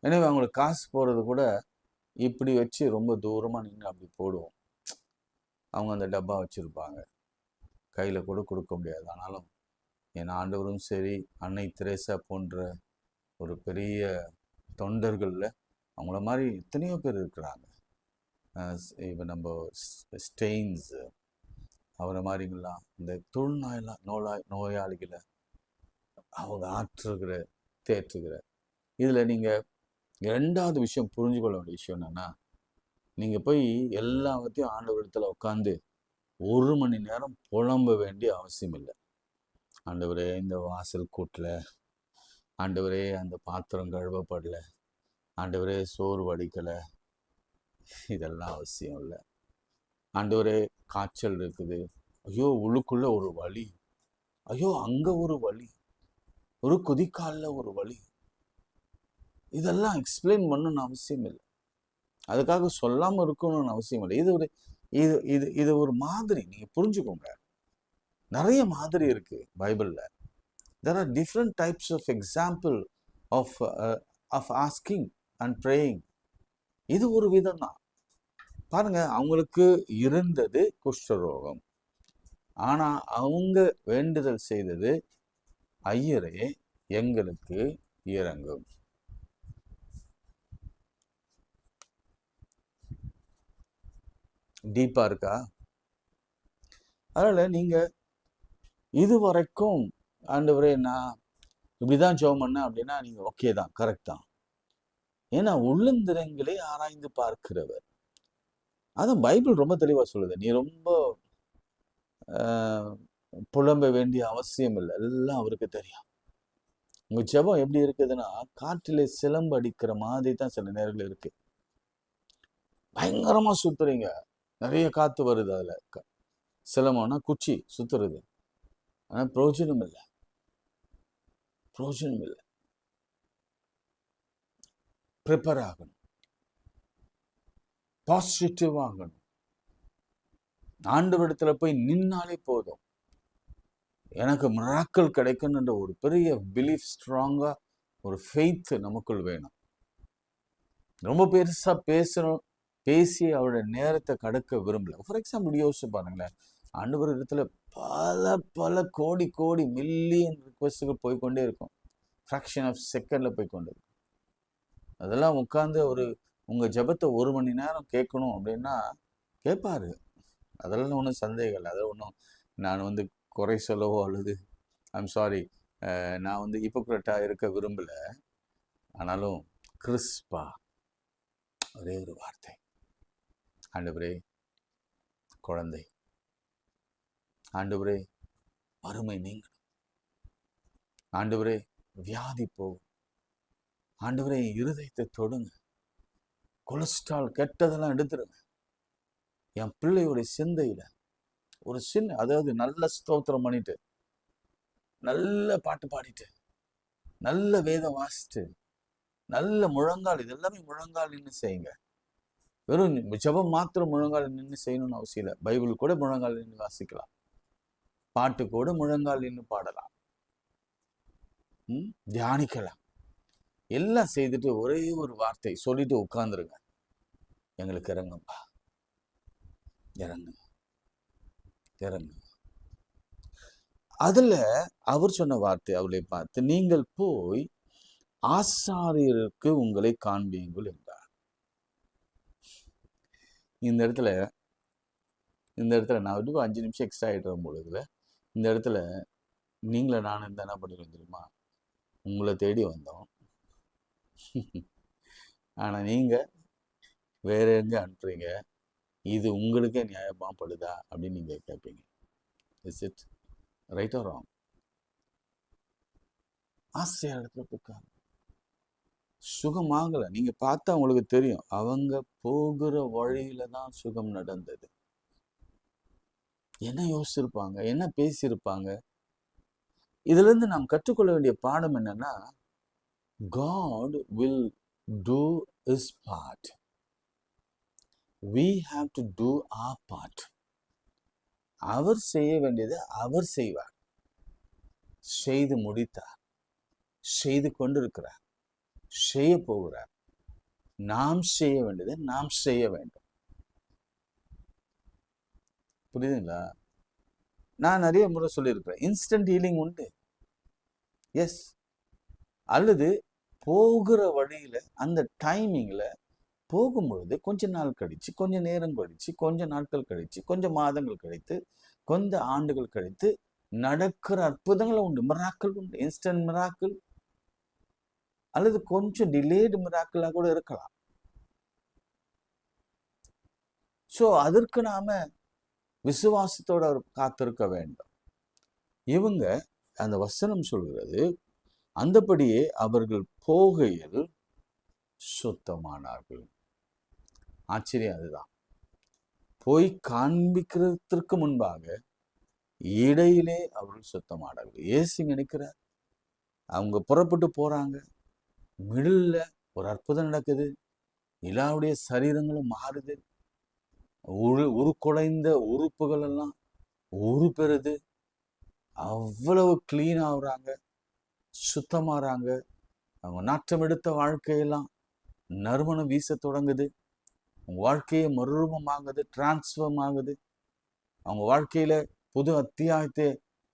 எனவே அவங்களுக்கு காசு போறது கூட இப்படி வச்சு ரொம்ப தூரமா நின்று அப்படி போடுவோம். அவங்க அந்த டப்பா வச்சிருப்பாங்க, கையில கூட கொடுக்க முடியாது. ஆனாலும் என் ஆண்டவரும் சரி, அன்னை தெரேசா போன்ற ஒரு பெரிய தொண்டர்கள்ல அவங்கள மாதிரி எத்தனையோ பேர் இருக்கிறாங்க. இப்போ நம்ம ஸ்டெயின்ஸ் அவரை மாதிரிங்களாம் இந்த நோயாளிகளை அவங்க தேற்றுகிற. இதில் நீங்கள் ரெண்டாவது விஷயம் புரிஞ்சு கொள்ள வேண்டிய விஷயம் என்னன்னா, நீங்கள் போய் எல்லாத்தையும் ஆண்டவரிடத்தில் உட்காந்து 1 மணி நேரம் புலம்ப வேண்டிய அவசியம் இல்லை. ஆண்டவரே இந்த வாசல் கூட்டல, ஆண்டவரே அந்த பாத்திரம் கழுவப்படல, ஆண்டவரே சோறு வடிக்கலை, இதெல்லாம் அவசியம் இல்லை. ஆண்டவரே காய்ச்சல் இருக்குது, ஐயோ உள்ளுக்குள்ள ஒரு வலி, ஐயோ அங்க ஒரு வலி, ஒரு குதிக்கால ஒரு வலி, இதெல்லாம் எக்ஸ்பிளைன் பண்ணணும்னு அவசியம் இல்லை. அதுக்காக சொல்லாம இருக்கணும்னு அவசியம் இல்லை. இது ஒரு மாதிரி, நீங்க புரிஞ்சுக்கோங்க. நிறைய மாதிரி இருக்கு பைபிள்ல. There are different types of example of asking and praying. இது ஒரு விதம் தான். பாருங்க, அவங்களுக்கு இருந்தது குஷ்டரோகம். ஆனா அவங்க வேண்டுதல் செய்தது, ஐயரே எங்களுக்கு இறங்கும். டீப்பா இருக்கா? அதனால நீங்க இதுவரைக்கும் ஆண்டவரே நான் இப்படிதான் ஜெபம் பண்ணேன் அப்படின்னா நீங்க ஓகே தான், கரெக்ட் தான். ஏன்னா உள்ளந்திரங்களை ஆராய்ந்து பார்க்கிறவர். அதான் பைபிள் ரொம்ப தெளிவா சொல்லுது. நீ ரொம்ப புலம்ப வேண்டிய அவசியம் இல்லை, எல்லாம் அவருக்கு தெரியும். உங்க ஜெபம் எப்படி இருக்குதுன்னா, காற்றிலே சிலம்பு அடிக்கிற மாதிரி தான் சில நேரங்கள் இருக்கு. பயங்கரமா சுத்துறீங்க, நிறைய காத்து வருது, அதுல சிலம்பம்னா குச்சி சுத்துறது, ஆனா பிரயோஜனம் இல்லை. ப்ரிப்பேர் ஆகணும், பாசிட்டிவ் ஆகணும். ஆண்டவரிடத்துல போய் நின்னாலே போதும், எனக்கு மிராக்கிள் கிடைக்கும்ன்ற ஒரு பெரிய பிலீஃப், ஸ்ட்ராங்கா ஒரு ஃபெய்த் நமக்குள் வேணும். ரொம்ப பெருசா பேசி அவருடைய நேரத்தை கடக்க விரும்பல. ஃபார் எக்ஸாம்பிள் யோசிச்சு பாருங்களேன், ஆண்டவர் இடத்துல பல கோடி மில்லியன் ரிக்வெஸ்ட்டுகள் போய்கொண்டே இருக்கும், ஃப்ராக்ஷன் ஆஃப் செகண்ட்ல போய்கொண்டே இருக்கும். அதெல்லாம் உட்காந்து உங்க ஜெபத்தை 1 மணி நேரம் கேட்கணும் அப்படின்னா கேட்பாரு. அதெல்லாம் ஒன்றும் சந்தேகம் இல்லை. அதில் ஒன்றும் நான் குறை சொல்லவோ அல்லது ஐம் சாரி, நான் ஹிப்போக்ரட்டா இருக்க விரும்பல. ஆனாலும் கிறிஸ்பா ஒரே ஒரு வார்த்தை, ஆண்டவரே குழந்தை, ஆண்டவரே வறுமை நீங்கணும், ஆண்டவரே வியாதி போகும், ஆண்டவரே இருதயத்தை தொடுங்க, கொலஸ்ட்ரால் கெட்டதெல்லாம் எடுத்துருங்க. என் பிள்ளையுடைய சிந்தையில ஒரு சின்ன, அதாவது நல்ல ஸ்தோத்திரம் பண்ணிட்டு, நல்ல பாட்டு பாடிட்டு, நல்ல வேதம் வாசிட்டு, நல்ல முழங்கால், இதெல்லாமே முழங்கால் நின்று செய்யுங்க. வெறும் ஜெபம் மாத்திரம் முழங்கால் நின்று செய்யணும்னு அவசியம் இல்லை. பைபிள் கூட முழங்கால் நின்று வாசிக்கலாம், பாட்டு கூட முழங்கால் நின்று பாடலாம், தியானிக்கலாம். எல்லாம் செய்துட்டு ஒரே ஒரு வார்த்தை சொல்லிட்டு உட்கார்ந்துருங்க. எங்களுக்கு இறங்கும்பா, இறங்குங்க, இறங்குங்க. அதுல அவர் சொன்ன வார்த்தை அவளை பார்த்து, நீங்கள் போய் ஆசாரியருக்கு உங்களை காண்பீங்கள் என்றார். இந்த இடத்துல நான் வந்து 5 நிமிஷம் எக்ஸ்ட்ரா ஆகிட்டு பொழுதுல இந்த இடத்துல நீங்கள நான் இருந்தா என்ன பண்ணிடுவோம் தெரியுமா? உங்களை தேடி வந்தோம், ஆனா நீங்க வேற எங்க அனுப்புறீங்க, இது உங்களுக்கே நியாயமா படுதா அப்படின்னு நீங்க கேட்பீங்க. Is it right or wrong? ஆசையா இடத்துல உட்கார்ந்து சுகமாகல. நீங்க பார்த்தா உங்களுக்கு தெரியும், அவங்க போகிற வழியில தான் சுகம் நடந்தது. என்ன யோசிச்சிருப்பாங்க, என்ன பேசியிருப்பாங்க? இதுல இருந்து நாம் கற்றுக்கொள்ள வேண்டிய பாடம் என்னன்னா, God will do his part. We have to do our part. அவர் செய்ய வேண்டியதை அவர் செய்வார், செய்து முடித்தார், செய்து கொண்டிருக்கிறார், செய்ய போகிறார். நாம் செய்ய வேண்டியதை நாம் செய்ய வேண்டும். புரியுதுங்களா? நான் நிறைய முறை சொல்லியிருக்கிறேன், இன்ஸ்டன்ட் ஹீலிங் உண்டு, எஸ். அல்லது போகிற வழியில அந்த டைமிங்ல போகும்பொழுது கொஞ்ச நாள் கழிச்சு, கொஞ்ச நேரம் கழிச்சு, கொஞ்ச நாட்கள் கழிச்சு, கொஞ்சம் மாதங்கள் கழித்து, கொஞ்ச ஆண்டுகள் கழித்து நடக்கிற அற்புதங்களும் உண்டு, மிராக்கள் உண்டு. இன்ஸ்டன்ட் மிராக்கள் அல்லது கொஞ்சம் டிலேடு மிராக்கிளா கூட இருக்கலாம். சோ அதற்கு நாம விசுவாசத்தோட காத்திருக்க வேண்டும். இவங்க அந்த வசனம் சொல்கிறது, அந்தபடியே அவர்கள் போகையில் சுத்தமானார்கள். ஆச்சரியம் அதுதான். போய் காண்பிக்கிறதுக்கு முன்பாக இடையிலே அவர்கள் சுத்தமானார்கள். ஏசு நினைக்கிறார், அவங்க புறப்பட்டு போறாங்க, மிடில் ஒரு அற்புதம் நடக்குது, எல்லாருடைய சரீரங்களும் மாறுது, உருக்குலைந்த உறுப்புகள் எல்லாம் உருப்பெறுது, அவ்வளவு கிளீன் ஆகுறாங்க, சுத்தமாறாங்க. அவங்க நாட்டம் எடுத்த வாழ்க்கையெல்லாம் நறுமணம் வீச தொடங்குது, அவங்க வாழ்க்கையை மறுரூபமாகுது, டிரான்ஸ்ஃபார்ம் ஆகுது. அவங்க வாழ்க்கையில புது அத்தியாயத்தை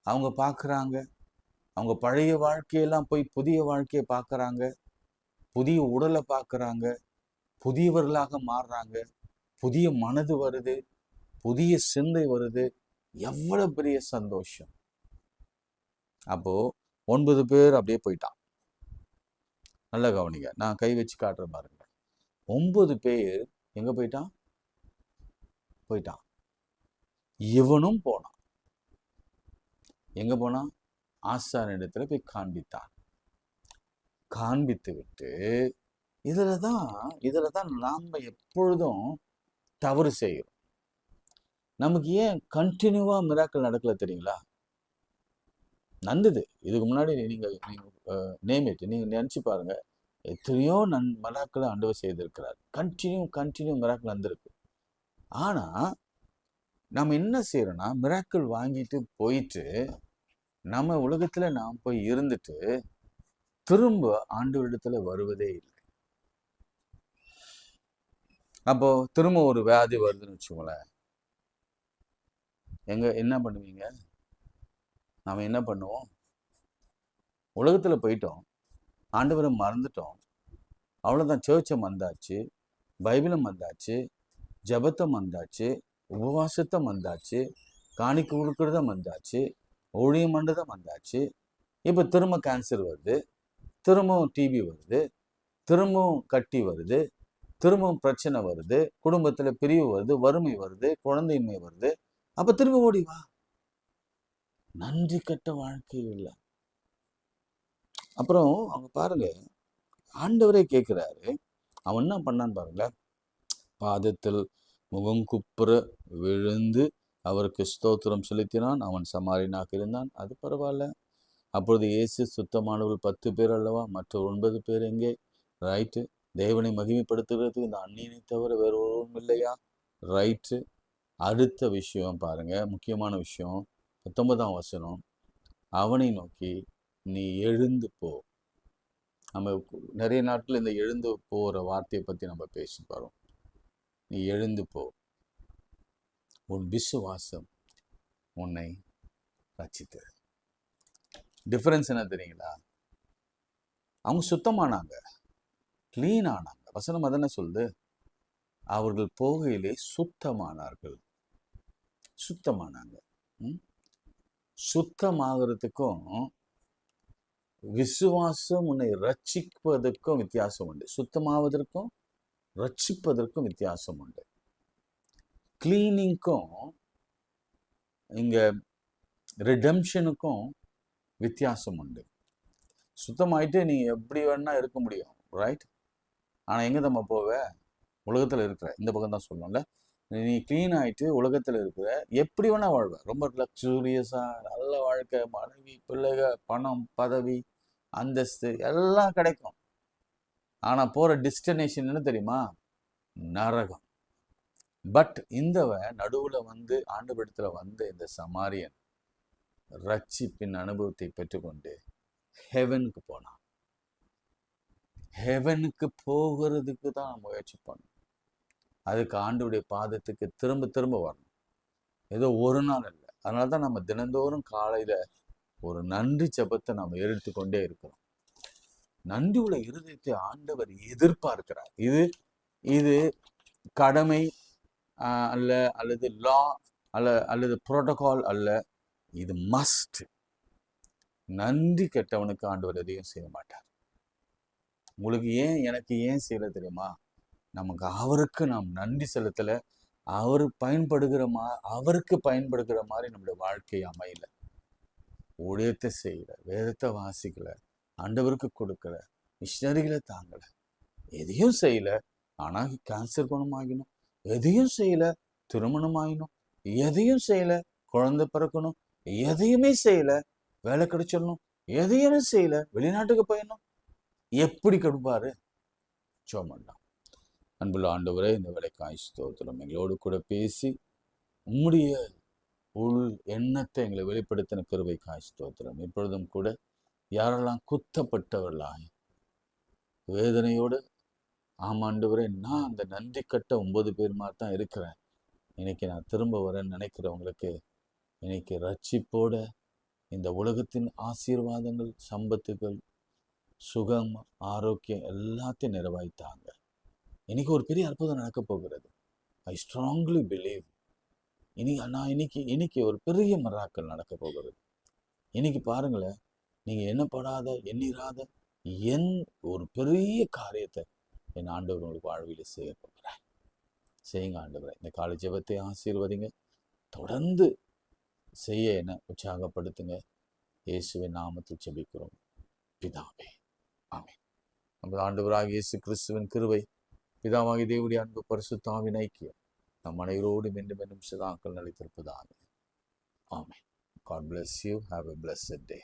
அவங்க பார்க்குறாங்க. அவங்க பழைய வாழ்க்கையெல்லாம் போய் புதிய வாழ்க்கையை பார்க்குறாங்க, புதிய உடலை பார்க்குறாங்க, புதியவர்களாக மாறுறாங்க, புதிய மனது வருது, புதிய சிந்தை வருது. எவ்வளவு பெரிய சந்தோஷம்! அப்போ 9 பேர் அப்படியே போயிட்டான். நல்ல கவனிங்க, நான் கை வச்சு காட்டுற பாருங்க. 9 பேர் எங்க போயிட்டான்? இவனும் போனான். எங்க போனான்? ஆசாரியனிடத்துல போய் காண்பித்தான். காண்பித்து விட்டு இதுலதான் நாம எப்பொழுதும் தவறு செய்யும். நமக்கு ஏன் கண்டினியூவா மிராக்கள் நடக்கல தெரியுங்களா? நடந்தது. இதுக்கு முன்னாடி நீங்க நீங்க நினைச்சு பாருங்க, எத்தனையோ மிராக்களை ஆண்டவர் செய்திருக்கிறார். கண்டினியூ மிராக்கள் நடந்திருக்கு. ஆனா நம்ம என்ன செய்யறோம்னா, மிராக்கள் வாங்கிட்டு போயிட்டு நம்ம உலகத்துல நாம் போய் இருந்துட்டு திரும்ப ஆண்டவரிடத்துல வருவதே இல்லை. அப்போ திரும்ப ஒரு வியாதி வருதுன்னு வச்சுக்கோங்களேன், என்ன பண்ணுவீங்க? நாம என்ன பண்ணுவோம்? உலகத்துல போயிட்டோம், ஆண்டவரை மறந்துட்டோம், அவ்வளவுதான். சர்ச்சம் வந்தாச்சு, பைபிளும் வந்தாச்சு, ஜபத்தம் வந்தாச்சு, உபவாசத்தம் வந்தாச்சு, காணிக்கை கொடுக்கறதும் வந்தாச்சு, ஊழியம் பண்றதும் வந்தாச்சு. இப்ப திரும்ப கேன்சர் வருது, திரும்பவும் டிபி வருது, திரும்பவும் கட்டி வருது, திரும்பவும் பிரச்சனை வருது, குடும்பத்துல பிரிவு வருது, வறுமை வருது, குழந்தையின்மை வருது. அப்ப திரும்ப ஓடி வா. நன்றி கட்ட வாழ்க்கை இல்லை. அப்புறம் அவங்க பாருங்க, ஆண்டவரே கேட்கிறாரு. அவன் என்ன பண்ணான்னு பாருங்களேன், பாதத்தில் முகங்குப்புற விழுந்து அவருக்கு ஸ்தோத்திரம் செலுத்தினான். அவன் சமாரியனாக இருந்தான். அது பரவாயில்ல. அப்பொழுது இயேசு, சுத்தமானவர்கள் 10 பேர் அல்லவா, மற்ற 9 பேர் எங்கே? ரைட்டு. தேவனை மகிமைப்படுத்துகிறதுக்கு இந்த அந்நியனை தவிர வேற ஒருவரும் இல்லையா? ரைட்டு. அடுத்த விஷயம் பாருங்க, முக்கியமான விஷயம், 19ஆம் வசனம். அவனை நோக்கி, நீ எழுந்து போ. நம்ம நிறைய நாட்கள் இந்த எழுந்து போகிற வார்த்தையை பற்றி நம்ம பேசி பாரோம். நீ எழுந்து போ, உன் விசுவாசம் உன்னை ரட்சித்தது. டிஃபரன்ஸ் என்ன தெரியுங்களா? அவங்க சுத்தமானாங்க, கிளீன் ஆனாங்க. வசனம் அதென்ன சொல்லுது? அவர்கள் போகையிலே சுத்தமானார்கள். சுத்தமானாங்க. சுத்தமாகிறதுக்கும் விசுவாசம் உன்னை ரட்சிப்பதற்கும் வித்தியாசம் உண்டு. சுத்தமாவதற்கும் ரட்சிப்பதற்கும் வித்தியாசம் உண்டு. கிளீனிங்க்கும் இங்க ரிடம்ஷனுக்கும் வித்தியாசம் உண்டு. சுத்தமாயிட்டு நீ எப்படி வேணா இருக்க முடியும், ரைட்? ஆனால் எங்கே நம்ம போவ? உலகத்தில் இருக்கிற இந்த பக்கம் தான் சொல்லணும்ல. நீ க்ளீன் ஆகிட்டு உலகத்தில் இருக்கிற எப்படி வேணா வாழ்வ, ரொம்ப லக்ஸூரியஸாக நல்ல வாழ்க்கை, மனைவி, பிள்ளைகள், பணம், பதவி, அந்தஸ்து எல்லாம் கிடைக்கும். ஆனால் போகிற டெஸ்டினேஷன் என்ன தெரியுமா? நரகம். பட் இந்தவன் நடுவில் வந்து ஆண்டவரிடத்தில் வந்து இந்த சமாரியன் ரட்சிப்பின் அனுபவத்தை பெற்றுக்கொண்டு ஹெவனுக்கு போனான். ஹெவனுக்கு போகிறதுக்கு தான் முயற்சி பண்ணணும். அதுக்கு ஆண்டவருடைய பாதத்துக்கு திரும்ப திரும்ப வரணும். ஏதோ ஒரு நாள் இல்லை. அதனால தான் நம்ம தினந்தோறும் காலையில் ஒரு நன்றி ஜெபத்தை நம்ம எடுத்துக்கொண்டே இருக்கிறோம். நன்றியுள்ள இருதயத்தை ஆண்டவர் எதிர்பார்க்கிறார். இது கடமை அல்லது லா அல்லது புரோட்டோகால் அல்ல, இது மஸ்ட். நன்றி கெட்டவனுக்கு ஆண்டவர் எதையும் செய்ய மாட்டார். உங்களுக்கு எனக்கு ஏன் செய்யல தெரியுமா? நமக்கு அவருக்கு நாம் நன்றி செலுத்தலை. அவருக்கு பயன்படுகிற மாதிரி நம்முடைய வாழ்க்கை அமையல. ஊழியத்தை செய்யல, வேதத்தை வாசிக்கல, ஆண்டவருக்கு கொடுக்கல, மிஷினரிகளை தாங்கல, எதையும் செய்யல. ஆனால் கேன்சர் குணமாகணும், எதையும் செய்யல. திருமணம் ஆகணும், எதையும் செய்யல. குழந்தை பிறக்கணும், எதையுமே செய்யல. வேலை கிடைச்சிடணும், எதையுமே செய்யல. வெளிநாட்டுக்கு போயிடணும். எப்படி கொடுப்பாரு? சோமண்டா. அன்புள்ள ஆண்டவரே, இந்த வேலைக்காய் ஸ்தோத்திரம். எங்களோடு கூட பேசி உம்முடைய உள் எண்ணத்தை எங்களை வெளிப்படுத்தின கிருபைக்காய் ஸ்தோத்திரம். இப்பொழுதும் கூட யாரெல்லாம் குத்தப்பட்டவர்களாய் வேதனையோடு, ஆமாண்டவரே, நான் அந்த நன்றி கட்ட 9 பேர் மாதிரி தான் இருக்கிறேன், இன்னைக்கு நான் திரும்ப வரேன்னு நினைக்கிறவங்களுக்கு இன்னைக்கு ரட்சிப்போட இந்த உலகத்தின் ஆசீர்வாதங்கள், சம்பத்துகள், சுகம், ஆரோக்கியம் எல்லாத்தையும் நிறைவாய்த்தாங்க. இன்னைக்கு ஒரு பெரிய அற்புதம் நடக்க போகிறது. I strongly believe. இன்னைக்கு ஒரு பெரிய மிராக்கிள் நடக்க போகிறது. இன்னைக்கு பாருங்களேன், நீங்க எண்ணிராத ஒரு பெரிய காரியத்தை என் ஆண்டவர் உங்களுக்கு வாழ்வில் செய்ய போகிறேன். செய்யுங்க ஆண்டவரை. இந்த காலை ஜெபத்தை ஆசீர்வதிங்க. தொடர்ந்து செய்ய என்ன உற்சாகப்படுத்துங்க. இயேசுவின் நாமத்தில் ஜெபிக்கிறோம் பிதாவே, ஆமென். நமது ஆண்டவராகிய இயேசு கிறிஸ்துவின் கிருபை, பிதாவாகிய தேவனுடைய அன்பு, பரிசுத்த ஆவியின் ஐக்கியம் நம் அனைவரோடும் மீண்டும் சதாக்கள் நிலைத்திருப்பதாக. ஆமென். God bless you. Have a blessed day.